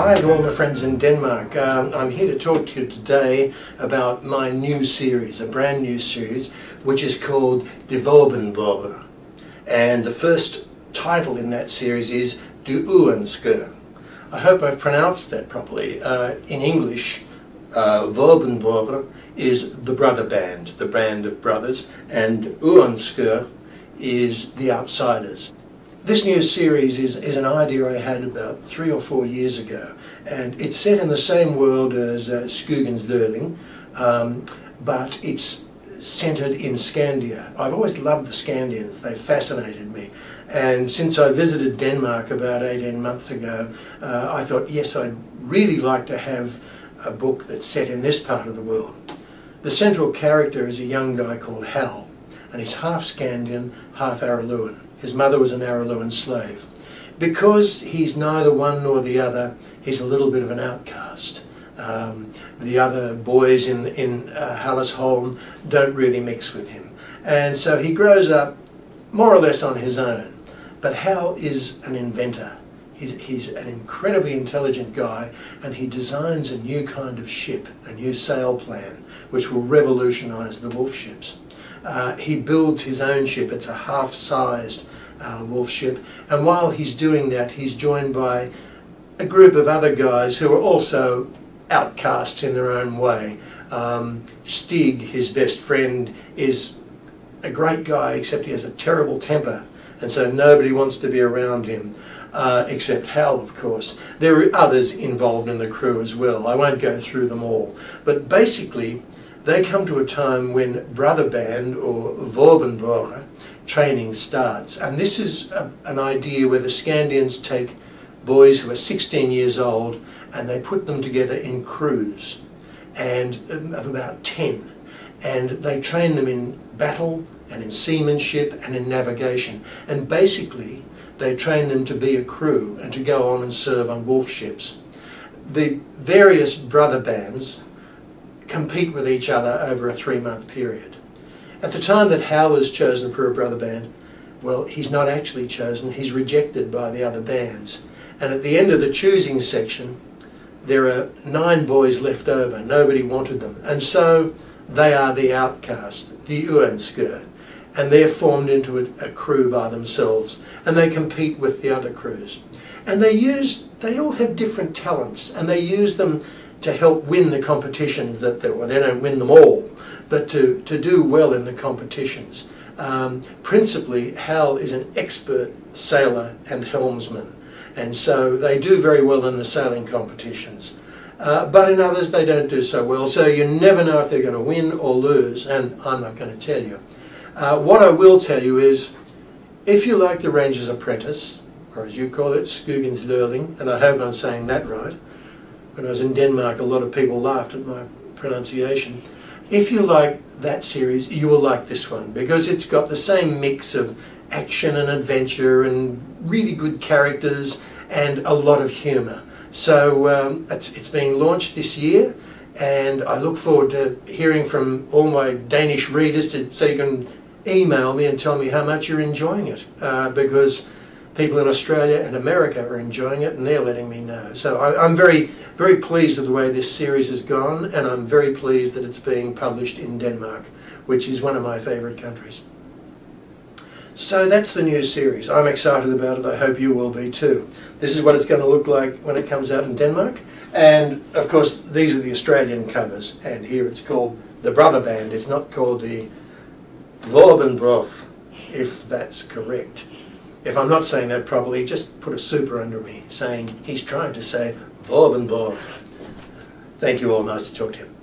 Hi to all my friends in Denmark. I'm here to talk to you today about my new series, a brand new series, which is called Våbenbrødre. And the first title in that series is uønskede. I hope I've pronounced that properly. In English, Våbenbrødre is the brother band, the band of brothers, and uønskede is the outsiders. This new series is an idea I had about 3 or 4 years ago, and it's set in the same world as Skyggens lærling, but it's centred in Scandia. I've always loved the Scandians, they fascinated me, and since I visited Denmark about 18 months ago, I thought, yes, I'd really like to have a book that's set in this part of the world. The central character is a young guy called Hal, and he's half Scandian, half Araluen. His mother was an Araluen slave. Because he's neither one nor the other, he's a little bit of an outcast. The other boys in Hallisholm don't really mix with him. And so he grows up more or less on his own. But Hal is an inventor. He's an incredibly intelligent guy, and he designs a new kind of ship, a new sail plan, which will revolutionize the wolf ships. He builds his own ship. It's a half-sized wolf ship, and while he's doing that, he's joined by a group of other guys who are also outcasts in their own way. Stig, his best friend, is a great guy, except he has a terrible temper, and so nobody wants to be around him, except Hal, of course. There are others involved in the crew as well. I won't go through them all, but basically they come to a time when brother band, or Våbenbrødre, training starts. And this is an idea where the Scandians take boys who are 16 years old and they put them together in crews and of about 10. And they train them in battle and in seamanship and in navigation. And basically they train them to be a crew and to go on and serve on wolf ships. The various brother bands compete with each other over a 3-month period. At the time that Hal is chosen for a brother band, well, he's not actually chosen, he's rejected by the other bands. And at the end of the choosing section, there are 9 boys left over, nobody wanted them. And so they are the outcast, the uønskede, and they're formed into a crew by themselves, and they compete with the other crews. And they all have different talents, and they use them to help win the competitions that they don't win them all, but to do well in the competitions. Principally, Hal is an expert sailor and helmsman, and so they do very well in the sailing competitions. But in others they don't do so well, so you never know if they're going to win or lose, and I'm not going to tell you. What I will tell you is, if you like The Ranger's Apprentice, or as you call it, Skyggens lærling, and I hope I'm saying that right. When I was in Denmark, a lot of people laughed at my pronunciation. If you like that series, you will like this one, because it's got the same mix of action and adventure and really good characters and a lot of humour. So it's being launched this year, and I look forward to hearing from all my Danish readers so you can email me and tell me how much you're enjoying it, because people in Australia and America are enjoying it, and they're letting me know. So I'm very, very pleased with the way this series has gone, and I'm very pleased that it's being published in Denmark, which is one of my favourite countries. So that's the new series. I'm excited about it. I hope you will be too. This is what it's going to look like when it comes out in Denmark. And of course, these are the Australian covers, and here it's called the Brother Band. It's not called the Våbenbrødre, if that's correct. If I'm not saying that properly, just put a super under me saying he's trying to say Våbenbrødre. Thank you all. Nice to talk to you.